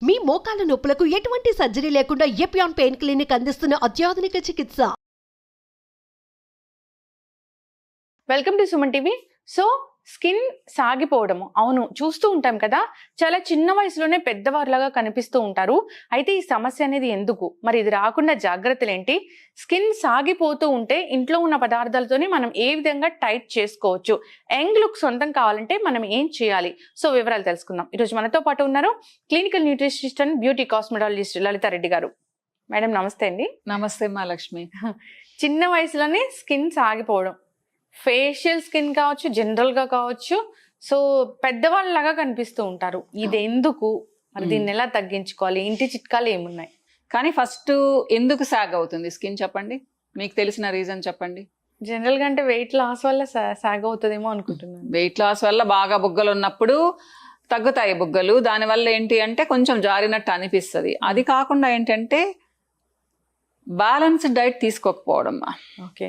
మీ మోకాల నొప్పులకు ఎటువంటి సర్జరీ లేకుండా ఎపియాన్ పెయిన్ క్లినిక్ అందిస్తున్న అత్యాధునిక చికిత్స. Welcome to Suman TV. So skin సాగిపోవడము, అవును చూస్తూ ఉంటాం కదా, చాలా చిన్న వయసులోనే పెద్దవారిలాగా కనిపిస్తూ ఉంటారు. అయితే ఈ సమస్య అనేది ఎందుకు, మరి ఇది రాకుండా జాగ్రత్తలు ఏంటి, స్కిన్ సాగిపోతూ ఉంటే ఇంట్లో ఉన్న పదార్థాలతోనే మనం ఏ విధంగా టైట్ చేసుకోవచ్చు, యంగ్ లుక్ సొంతం కావాలంటే మనం ఏం చేయాలి, సో వివరాలు తెలుసుకుందాం. ఈరోజు మనతో పాటు ఉన్నారు clinical nutritionist and beauty cosmetologist Lalitha Reddy గారు. మేడం నమస్తే అండి. నమస్తే మా లక్ష్మి. చిన్న వయసులోనే స్కిన్ సాగిపోవడం, ఫేషియల్ స్కిన్ కావచ్చు, జనరల్ గా కావచ్చు, సో పెద్దవాళ్ళలాగా కనిపిస్తూ ఉంటారు. ఇది ఎందుకు, మరి దీన్ని ఎలా తగ్గించుకోవాలి, ఇంటి చిట్కాలు ఏమున్నాయి? కానీ ఫస్ట్ ఎందుకు సాగ్ అవుతుంది స్కిన్ చెప్పండి, మీకు తెలిసిన రీజన్ చెప్పండి. జనరల్ గా అంటే వెయిట్ లాస్ వల్ల సాగ్ అవుతుందేమో అనుకుంటున్నాను. వెయిట్ లాస్ వల్ల బాగా బుగ్గలు ఉన్నప్పుడు తగ్గుతాయి బుగ్గలు, దానివల్ల ఏంటి అంటే కొంచెం జారినట్టు అనిపిస్తుంది. అది కాకుండా ఏంటంటే బ్యాలెన్స్డ్ డైట్ తీసుకోకపోవడం. ఓకే,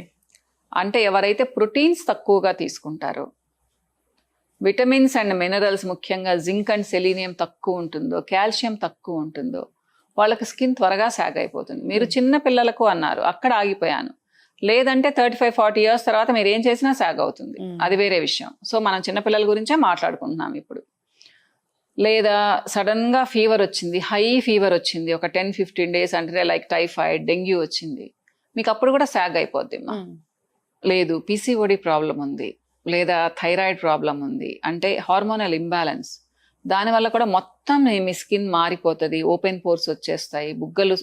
అంటే ఎవరైతే ప్రోటీన్స్ తక్కువగా తీసుకుంటారో, విటమిన్స్ అండ్ మినరల్స్ ముఖ్యంగా జింక్ అండ్ సెలీనియం తక్కువ ఉంటుందో, కాల్షియం తక్కువ ఉంటుందో వాళ్ళకి స్కిన్ త్వరగా సాగ్ అయిపోతుంది. మీరు చిన్న పిల్లలకు అన్నారు, అక్కడ ఆగిపోయాను. లేదంటే 35-40 ఇయర్స్ తర్వాత మీరు ఏం చేసినా సాగ్ అవుతుంది, అది వేరే విషయం. సో మనం చిన్నపిల్లల గురించే మాట్లాడుకుంటున్నాం ఇప్పుడు. లేదా సడన్ గా ఫీవర్ వచ్చింది, హై ఫీవర్ వచ్చింది, ఒక 10-15 డేస్ అంటే లైక్ టైఫాయిడ్, డెంగ్యూ వచ్చింది, మీకు అప్పుడు కూడా సాగ్ అయిపోద్ది. లేదు పీసీఓడి ప్రాబ్లం ఉంది, లేదా థైరాయిడ్ ప్రాబ్లం ఉంది, అంటే హార్మోనల్ ఇంబ్యాలెన్స్, దానివల్ల కూడా మొత్తం మీ స్కిన్ మారిపోతుంది, ఓపెన్ పోర్స్ వచ్చేస్తాయి, బుగ్గలు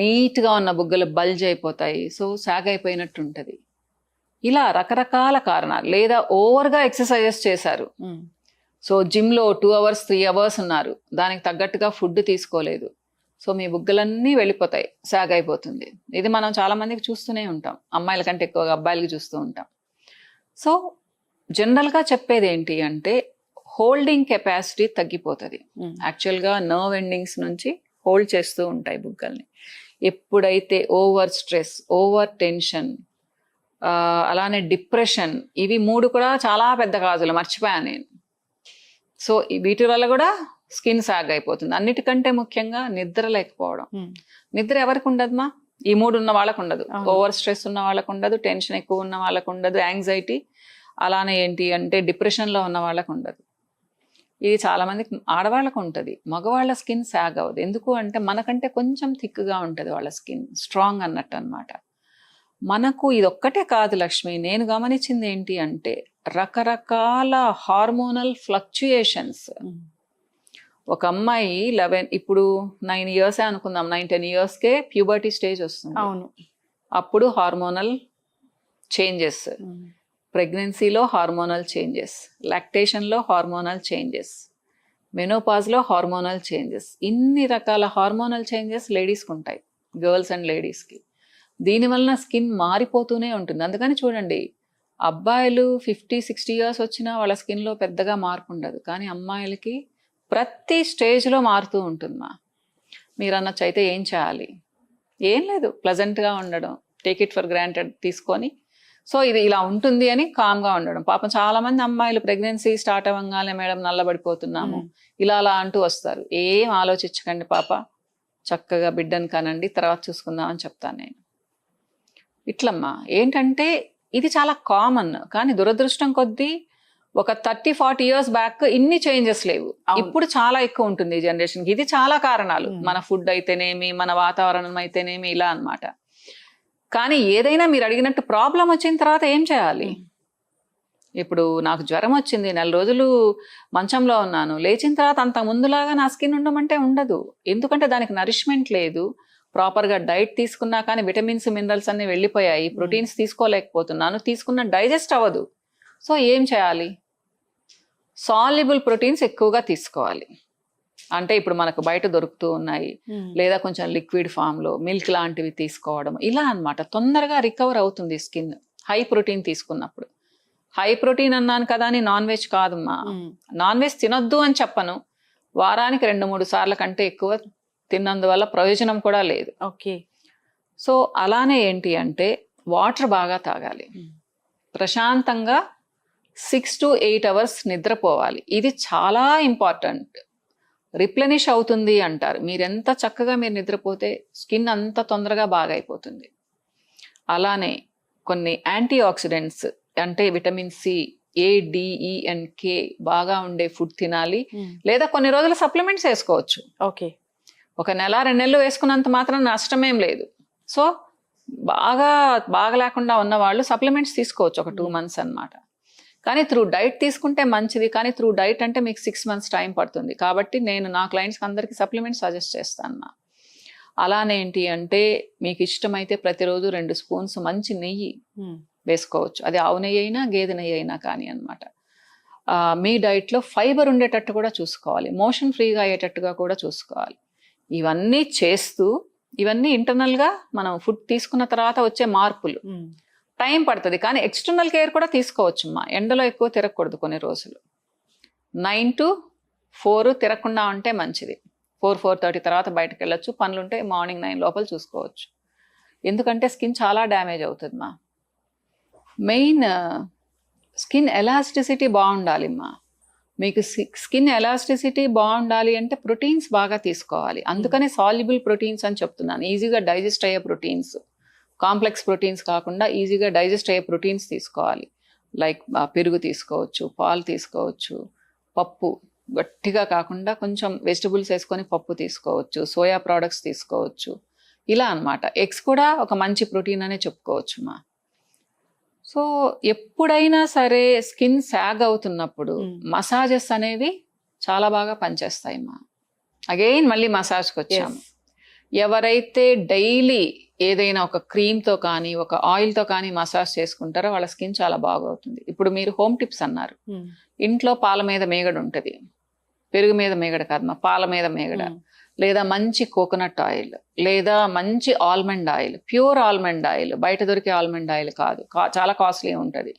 నీట్గా ఉన్న బుగ్గలు బల్జ్ అయిపోతాయి, సో సాగ్ అయిపోయినట్టు ఉంటుంది. ఇలా రకరకాల కారణాలు. లేదా ఓవర్గా ఎక్సర్సైజెస్ చేశారు, సో జిమ్లో 2 hours 3 hours ఉన్నారు, దానికి తగ్గట్టుగా ఫుడ్ తీసుకోలేదు, సో మీ బుగ్గలన్నీ వెళ్ళిపోతాయి, సాగ్ అయిపోతుంది. ఇది మనం చాలా మందికి చూస్తూనే ఉంటాం, అమ్మాయిల కంటే ఎక్కువగా అబ్బాయిలకి చూస్తూ ఉంటాం. సో జనరల్గా చెప్పేది ఏంటి అంటే హోల్డింగ్ కెపాసిటీ తగ్గిపోతుంది. యాక్చువల్గా నర్వ్ ఎండింగ్స్ నుంచి హోల్డ్ చేస్తూ ఉంటాయి బుగ్గల్ని. ఎప్పుడైతే ఓవర్ స్ట్రెస్, ఓవర్ టెన్షన్, అలానే డిప్రెషన్, ఇవి 3 కూడా చాలా పెద్ద కాజులు, మర్చిపోయాను నేను. సో వీటి వల్ల కూడా స్కిన్ సాగ్ అయిపోతుంది. అన్నిటికంటే ముఖ్యంగా నిద్ర లేకపోవడం. నిద్ర ఎవరికి ఉండదుమా? ఈ 3 ఉన్న వాళ్ళకు ఉండదు. ఓవర్ స్ట్రెస్ ఉన్న వాళ్ళకు ఉండదు, టెన్షన్ ఎక్కువ ఉన్న వాళ్ళకు ఉండదు, యాంగ్జైటీ, అలానే ఏంటి అంటే డిప్రెషన్లో ఉన్న వాళ్ళకు ఉండదు. ఇది చాలా మందికి ఆడవాళ్ళకు ఉంటుంది, మగవాళ్ళ స్కిన్ సాగ్ అవ్వదు. ఎందుకు అంటే మనకంటే కొంచెం థిక్గా ఉంటుంది వాళ్ళ స్కిన్, స్ట్రాంగ్ అన్నట్టు అనమాట. మనకు ఇదొక్కటే కాదు లక్ష్మి, నేను గమనించింది ఏంటి అంటే రకరకాల హార్మోనల్ ఫ్లక్చుయేషన్స్. ఒక అమ్మాయి ఇప్పుడు 9 years అనుకుందాం, 9-10 yearsకే ప్యూబర్టీ స్టేజ్ వస్తుంది. అవును, అప్పుడు హార్మోనల్ చేంజెస్, ప్రెగ్నెన్సీలో హార్మోనల్ చేంజెస్, లాక్టేషన్లో హార్మోనల్ చేంజెస్, మెనోపాజ్లో హార్మోనల్ చేంజెస్, ఇన్ని రకాల హార్మోనల్ చేంజెస్ లేడీస్కి ఉంటాయి, గర్ల్స్ అండ్ లేడీస్కి. దీనివలన స్కిన్ మారిపోతూనే ఉంటుంది. అందుకని చూడండి, అబ్బాయిలు 50-60 years వచ్చినా వాళ్ళ స్కిన్లో పెద్దగా మార్పు ఉండదు, కానీ అమ్మాయిలకి ప్రతి స్టేజ్లో మారుతూ ఉంటుందా. మీరు అనొచ్చు అయితే ఏం చేయాలి? ఏం లేదు, ప్లజెంట్గా ఉండడం, టేక్ ఇట్ ఫర్ గ్రాంటెడ్ తీసుకొని, సో ఇది ఇలా ఉంటుంది అని కామ్గా ఉండడం. పాపం చాలామంది అమ్మాయిలు ప్రెగ్నెన్సీ స్టార్ట్ అవ్వగానే మేడం నల్లబడిపోతున్నాము ఇలా అలా అంటూ వస్తారు. ఏం ఆలోచించకండి పాప, చక్కగా బిడ్డను కనండి, తర్వాత చూసుకుందాం అని చెప్తాను నేను. ఇట్లమ్మా ఏంటంటే ఇది చాలా కామన్, కానీ దురదృష్టం కొద్దీ ఒక 30-40 years బ్యాక్ ఇన్ని చేంజెస్ లేవు. ఇప్పుడు చాలా ఎక్కువ ఉంటుంది ఈ జనరేషన్కి. ఇది చాలా కారణాలు, మన ఫుడ్ అయితేనేమి, మన వాతావరణం అయితేనేమి, ఇలా అన్నమాట. కానీ ఏదైనా మీరు అడిగినట్టు ప్రాబ్లం వచ్చిన తర్వాత ఏం చేయాలి? ఇప్పుడు నాకు జ్వరం వచ్చింది, 4 రోజులు మంచంలో ఉన్నాను, లేచిన తర్వాత అంత ముందులాగా నా స్కిన్ ఉండమంటే ఉండదు. ఎందుకంటే దానికి నరిష్మెంట్ లేదు, ప్రాపర్గా డైట్ తీసుకున్నా కానీ విటమిన్స్ మినరల్స్ అన్ని వెళ్ళిపోయాయి, ప్రోటీన్స్ తీసుకోలేకపోతున్నాను, తీసుకున్న డైజెస్ట్ అవ్వదు. సో ఏం చేయాలి? సాల్యుబుల్ ప్రోటీన్స్ ఎక్కువగా తీసుకోవాలి. అంటే ఇప్పుడు మనకు బయట దొరుకుతూ ఉన్నాయి, లేదా కొంచెం లిక్విడ్ ఫామ్లో మిల్క్ లాంటివి తీసుకోవడం, ఇలా అన్నమాట. తొందరగా రికవర్ అవుతుంది స్కిన్ హై ప్రోటీన్ తీసుకున్నప్పుడు. హై ప్రోటీన్ అన్నాను కదా అని నాన్ వెజ్ కాదమ్మా, నాన్ వెజ్ తినొద్దు అని చెప్పను, వారానికి 2-3 సార్ల కంటే ఎక్కువ తిన్నందువల్ల ప్రయోజనం కూడా లేదు. ఓకే, సో అలానే ఏంటి అంటే వాటర్ బాగా తాగాలి, ప్రశాంతంగా 6 to 8 hours నిద్రపోవాలి. ఇది చాలా ఇంపార్టెంట్. రిప్లెనిష్ అవుతుంది అంటారు. మీరు ఎంత చక్కగా మీరు నిద్రపోతే స్కిన్ అంత తొందరగా బాగా అయిపోతుంది. అలానే కొన్ని యాంటీ ఆక్సిడెంట్స్ అంటే vitamin C, A, D E and K బాగా ఉండే ఫుడ్ తినాలి. లేదా కొన్ని రోజులు సప్లిమెంట్స్ వేసుకోవచ్చు. ఓకే, ఒక నెల 2 నెలలు వేసుకున్నంత మాత్రం నష్టమేం లేదు. సో బాగా లేకుండా ఉన్న వాళ్ళు సప్లిమెంట్స్ తీసుకోవచ్చు ఒక 2 months అన్నమాట. కానీ త్రూ డైట్ తీసుకుంటే మంచిది. కానీ త్రూ డైట్ అంటే మీకు 6 months టైం పడుతుంది. కాబట్టి నేను నా క్లయింట్స్కి అందరికీ సప్లిమెంట్స్ సజెస్ట్ చేస్తాను. అలానే ఏంటి అంటే మీకు ఇష్టమైతే ప్రతిరోజు 2 spoons మంచి నెయ్యి వేసుకోవచ్చు. అది ఆవు నెయ్యి అయినా గేదె నెయ్యి అయినా కానీ అన్నమాట. మీ డైట్లో ఫైబర్ ఉండేటట్టు కూడా చూసుకోవాలి. మోషన్ ఫ్రీగా అయ్యేటట్టుగా కూడా చూసుకోవాలి. ఇవన్నీ చేస్తూ ఇవన్నీ ఇంటర్నల్గా మనం ఫుడ్ తీసుకున్న తర్వాత వచ్చే మార్పులు. టైం పడుతుంది కానీ ఎక్స్టర్నల్ కేర్ కూడా తీసుకోవచ్చు. ఎండలో ఎక్కువ తిరగకూడదు కొన్ని రోజులు. 9 to 4 తిరగకుండా ఉంటే మంచిది. 4-4:30 తర్వాత బయటకు వెళ్ళొచ్చు. పనులు ఉంటే మార్నింగ్ 9 లోపల చూసుకోవచ్చు. ఎందుకంటే స్కిన్ చాలా డ్యామేజ్ అవుతుంది. మెయిన్ స్కిన్ ఎలాస్టిసిటీ బాగుండాలి. మీకు స్కిన్ ఎలాస్టిసిటీ బాగుండాలి అంటే ప్రోటీన్స్ బాగా తీసుకోవాలి. అందుకనే సాల్యుబుల్ ప్రోటీన్స్ అని చెప్తున్నాను. ఈజీగా డైజెస్ట్ అయ్యే ప్రోటీన్స్, కాంప్లెక్స్ ప్రోటీన్స్ కాకుండా ఈజీగా డైజెస్ట్ అయ్యే ప్రోటీన్స్ తీసుకోవాలి. లైక్ పెరుగు తీసుకోవచ్చు, పాలు తీసుకోవచ్చు, పప్పు గట్టిగా కాకుండా కొంచెం వెజిటబుల్స్ వేసుకొని పప్పు తీసుకోవచ్చు, సోయా ప్రోడక్ట్స్ తీసుకోవచ్చు. ఇలా అన్నమాట. ఎగ్స్ కూడా ఒక మంచి ప్రోటీన్ అనే చెప్పుకోవచ్చు. సో ఎప్పుడైనా సరే స్కిన్ సాగ్ అవుతున్నప్పుడు మసాజెస్ అనేవి చాలా బాగా పనిచేస్తాయి. అగైన్ మళ్ళీ మసాజ్కి వచ్చాము. ఎవరైతే డైలీ ఏదైనా ఒక క్రీమ్తో కానీ ఒక ఆయిల్తో కానీ మసాజ్ చేసుకుంటారో వాళ్ళ స్కిన్ చాలా బాగవుతుంది. ఇప్పుడు మీరు హోమ్ టిప్స్ అన్నారు. ఇంట్లో పాల మీద మేగడ ఉంటుంది. పెరుగు మీద మేగడ కాదు, పాల మీద మేగడ, లేదా మంచి కోకోనట్ ఆయిల్, లేదా మంచి almond oil, pure almond oil, బయట దొరికే ఆల్మండ్ ఆయిల్ కాదు, చాలా కాస్ట్లీ ఉంటుంది.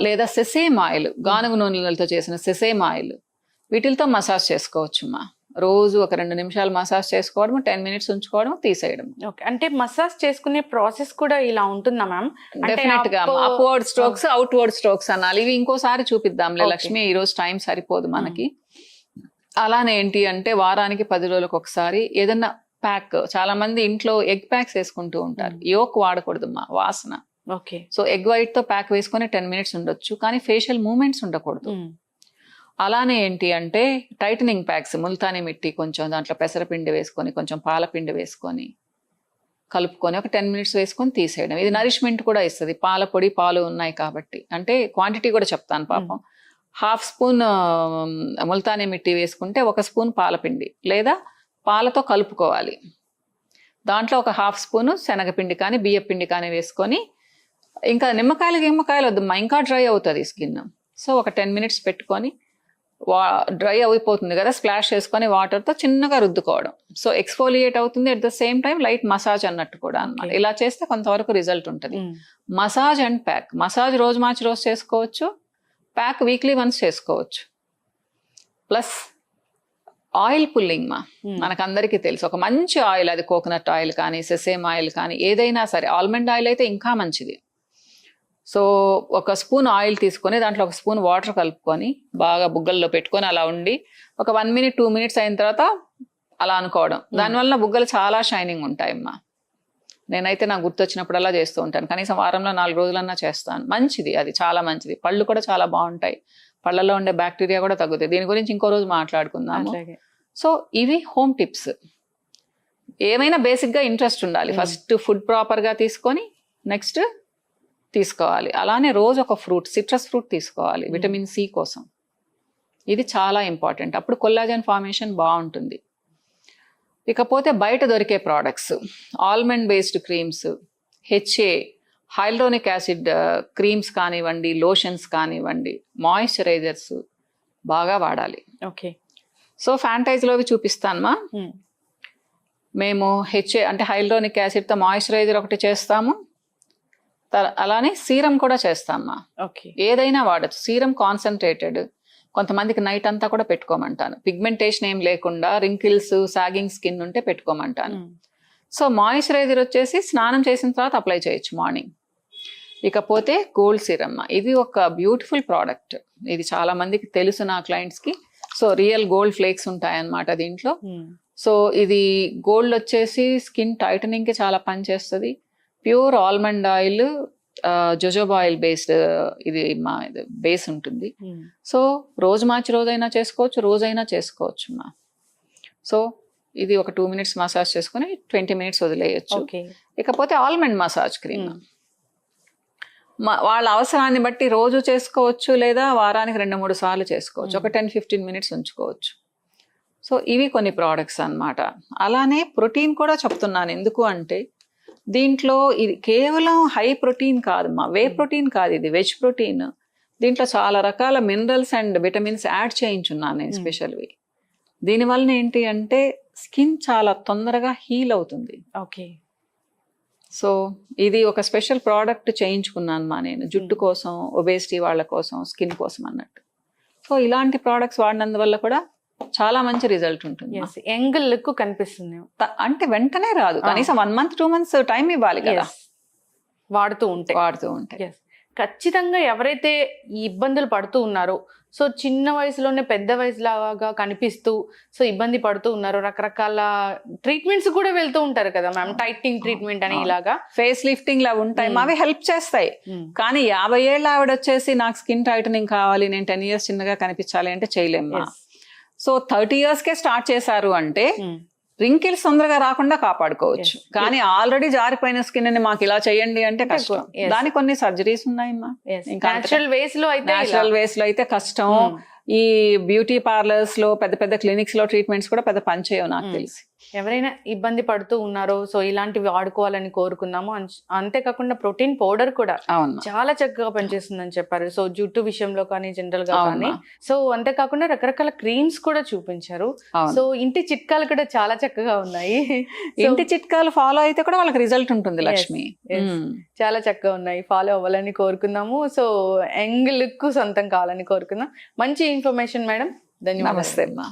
లేదా సెసేమ్ ఆయిల్, గానుగ నూనెలతో చేసిన సెసేమ్ ఆయిల్, వీటితో మసాజ్ చేసుకోవచ్చు. రోజు ఒక 2 నిమిషాలు మసాజ్ చేసుకోవడం, 10 minutes ఉంచుకోవడం, తీసేయడం. ఓకే, అంటే మసాజ్ చేసుకునే ప్రాసెస్ కూడా ఇలా ఉంటుందా మ్యామ్? డెఫినెట్ గా అప్వర్డ్ స్ట్రోక్స్, అవుట్వర్డ్ స్ట్రోక్స్ అనాలి. ఇవి ఇంకోసారి చూపిద్దాంలే లక్ష్మి, ఈ రోజు టైం సరిపోదు మనకి. అలానే ఏంటి అంటే వారానికి 10 రోజులకు ఒకసారి ఏదన్నా ప్యాక్, చాలా మంది ఇంట్లో ఎగ్ ప్యాక్స్ వేసుకుంటూ ఉంటారు. యోక్ వాడకూడదు, వాసన. ఓకే, సో ఎగ్ వైట్ తో ప్యాక్ వేసుకొని 10 minutes ఉండొచ్చు, కానీ ఫేషియల్ మూమెంట్స్ ఉండకూడదు. అలానే ఏంటి అంటే టైటనింగ్ ప్యాక్స్, ముల్తానీ మిట్టి కొంచెం, దాంట్లో పెసరపిండి వేసుకొని కొంచెం పాలపిండి వేసుకొని కలుపుకొని ఒక 10 minutes వేసుకొని తీసేయడం. ఇది నరిష్మెంట్ కూడా ఇస్తుంది. పాల పొడి, పాలు ఉన్నాయి కాబట్టి. అంటే క్వాంటిటీ కూడా చెప్తాను పాపం. 1/2 spoon ముల్తానీ మిట్టి వేసుకుంటే 1 spoon పాలపిండి లేదా పాలతో కలుపుకోవాలి. దాంట్లో ఒక 1/2 spoon శనగపిండి కానీ బియ్యపిండి కానీ వేసుకొని, ఇంకా నిమ్మకాయలు వద్దు, ఇంకా డ్రై అవుతుంది స్కిన్. సో ఒక 10 minutes పెట్టుకొని డ్రై అయిపోతుంది కదా, స్ప్లాష్ చేసుకొని వాటర్తో చిన్నగా రుద్దుకోవడం. సో ఎక్స్ఫోలియేట్ అవుతుంది, at the same time light massage అన్నట్టు కూడా అన్నమాట. ఇలా చేస్తే కొంతవరకు రిజల్ట్ ఉంటుంది. మసాజ్ అండ్ ప్యాక్, మసాజ్ రోజు మార్చి రోజు చేసుకోవచ్చు, ప్యాక్ వీక్లీ వన్స్ చేసుకోవచ్చు. ప్లస్ ఆయిల్ పుల్లింగ్ మనకందరికీ తెలుసు. ఒక మంచి ఆయిల్, అది కోకోనట్ ఆయిల్ కానీ సెసేమ్ ఆయిల్ కానీ ఏదైనా సరే, ఆల్మండ్ ఆయిల్ అయితే ఇంకా మంచిది. సో 1 spoon ఆయిల్ తీసుకొని దాంట్లో 1 spoon వాటర్ కలుపుకొని బాగా బుగ్గల్లో పెట్టుకొని అలా ఉండి ఒక 1 minute 2 minutes అయిన తర్వాత అలా అనుకోవడం. దానివల్ల బుగ్గలు చాలా షైనింగ్ ఉంటాయమ్మా. నేనైతే నాకు గుర్తొచ్చినప్పుడు అలా చేస్తూ ఉంటాను. కనీసం వారంలో 4 రోజులన్నా చేస్తాను. మంచిది, అది చాలా మంచిది. పళ్ళు కూడా చాలా బాగుంటాయి, పళ్ళల్లో ఉండే బ్యాక్టీరియా కూడా తగ్గుతాయి. దీని గురించి ఇంకో రోజు మాట్లాడుకుందాము. సో ఇవి హోమ్ టిప్స్. ఏమైనా బేసిక్గా ఇంట్రెస్ట్ ఉండాలి. ఫస్ట్ ఫుడ్ ప్రాపర్గా తీసుకొని నెక్స్ట్ తీసుకోవాలి. అలానే రోజు ఒక ఫ్రూట్, సిట్రస్ ఫ్రూట్ తీసుకోవాలి విటమిన్ సి కోసం. ఇది చాలా ఇంపార్టెంట్. అప్పుడు కొల్లాజన్ ఫార్మేషన్ బాగుంటుంది. ఇకపోతే బయట దొరికే products, almond based creams, HA, hyaluronic acid creams కానివ్వండి, లోషన్స్ కానివ్వండి, మాయిశ్చరైజర్స్ బాగా వాడాలి. ఓకే, సో ఫ్యాంటైజ్లోవి చూపిస్తానమ్మా. మేము హెచ్ఏ అంటే హైల్రోనిక్ యాసిడ్తో మాయిశ్చరైజర్ ఒకటి చేస్తాము, అలానే సీరం కూడా చేస్తామా. ఓకే, ఏదైనా వాడచ్చు. సీరం కాన్సన్ట్రేటెడ్, కొంతమందికి నైట్ అంతా కూడా పెట్టుకోమంటాను. పిగ్మెంటేషన్ ఏం లేకుండా రింకిల్స్, సాగింగ్ స్కిన్ ఉంటే పెట్టుకోమంటాను. సో మాయిశ్చరైజర్ వచ్చేసి స్నానం చేసిన తర్వాత అప్లై చేయొచ్చు మార్నింగ్. ఇకపోతే గోల్డ్ సీరమ్, ఇది ఒక బ్యూటిఫుల్ ప్రోడక్ట్. ఇది చాలా మందికి తెలుసు నా క్లయింట్స్కి. సో రియల్ గోల్డ్ ఫ్లేక్స్ ఉంటాయి అన్నమాట దీంట్లో. సో ఇది గోల్డ్ వచ్చేసి స్కిన్ టైటనింగ్ కి చాలా పనిచేస్తుంది. Pure almond oil, jojoba oil based ఇది మా బేస్ ఉంటుంది. సో రోజు మార్చి రోజైనా చేసుకోవచ్చు, రోజైనా చేసుకోవచ్చు మా. సో ఇది ఒక 2 minutes మసాజ్ చేసుకుని 20 minutes వదిలేయచ్చు. ఇకపోతే ఆల్మండ్ మసాజ్ క్రీమ్ వాళ్ళ అవసరాన్ని బట్టి రోజు చేసుకోవచ్చు, లేదా వారానికి 2-3 సార్లు చేసుకోవచ్చు. ఒక 10-15 minutes ఉంచుకోవచ్చు. సో ఇవి కొన్ని ప్రోడక్ట్స్ అన్నమాట. అలానే ప్రోటీన్ కూడా చెప్తున్నాను, ఎందుకు అంటే దీంట్లో ఇది కేవలం హై ప్రోటీన్ కాదు మా, వే ప్రోటీన్ కాదు, ఇది వెజ్ ప్రోటీన్. దీంట్లో చాలా రకాల మినరల్స్ అండ్ విటమిన్స్ యాడ్ చేయించున్నాను నేను స్పెషల్వి. దీనివల్ల ఏంటి అంటే స్కిన్ చాలా తొందరగా హీల్ అవుతుంది. ఓకే. సో ఇది ఒక స్పెషల్ ప్రోడక్ట్ చేయించుకున్నాను మా నేను, జుట్టు కోసం, ఒబేసిటీ వాళ్ళ కోసం, స్కిన్ కోసం అన్నట్టు. సో ఇలాంటి ప్రోడక్ట్స్ వాడినందువల్ల కూడా చాలా మంచి రిజల్ట్ ఉంటుంది. యంగ్ లుక్ కనిపిస్తుంది. అంటే వెంటనే రాదు, కనీసం 1 month 2 months టైం ఇవ్వాలి కదా వాడుతూ ఉంటే. ఖచ్చితంగా ఎవరైతే ఈ ఇబ్బందులు పడుతూ ఉన్నారో, సో చిన్న వయసులోనే పెద్ద వయసులాగా కనిపిస్తూ సో ఇబ్బంది పడుతూ ఉన్నారు, రకరకాల ట్రీట్మెంట్స్ కూడా వెళ్తూ ఉంటారు కదా మ్యామ్, టైట్నింగ్ ట్రీట్మెంట్ అని ఇలాగా ఫేస్ లిఫ్టింగ్ లా ఉంటాయి, అవి హెల్ప్ చేస్తాయి. కానీ 50 ఏళ్ళ ఆవిడ వచ్చేసి నాకు స్కిన్ టైటనింగ్ కావాలి, నేను 10 years చిన్నగా కనిపించాలి అంటే చేయలేమ్మా. సో 30 years కే స్టార్ట్ చేశారు అంటే రింకిల్స్ తొందరగా రాకుండా కాపాడుకోవచ్చు. కానీ ఆల్రెడీ జారిపోయిన స్కిన్ ని మాకు ఇలా చేయండి అంటే కష్టం. దానికి కొన్ని సర్జరీస్ ఉన్నాయమ్మా. నేచురల్ వేస్ లో అయితే కష్టం. ఈ బ్యూటీ పార్లర్స్ లో, పెద్ద పెద్ద క్లినిక్స్ లో ట్రీట్మెంట్స్ కూడా పెద్ద పని చేయవు నాకు తెలిసి. ఎవరైనా ఇబ్బంది పడుతూ ఉన్నారో సో ఇలాంటివి వాడుకోవాలని కోరుకున్నాము. అంతేకాకుండా ప్రోటీన్ పౌడర్ కూడా చాలా చక్కగా పనిచేస్తుందని చెప్పారు. సో జుట్టు విషయంలో కానీ, జనరల్ గా కానీ. సో అంతేకాకుండా రకరకాల క్రీమ్స్ కూడా చూపించారు. సో ఇంటి చిట్కాలు కూడా చాలా చక్కగా ఉన్నాయి. ఇంటి చిట్కాలు ఫాలో అయితే కూడా వాళ్ళకి రిజల్ట్ ఉంటుంది లక్ష్మి. చాలా చక్కగా ఉన్నాయి, ఫాలో అవ్వాలని కోరుకుందాము. సో యంగ్ లుక్ సొంతం కావాలని కోరుకుందాం. మంచి ఇన్ఫర్మేషన్ మేడం, ధన్యవాదాలు. నమస్తే అమ్మా.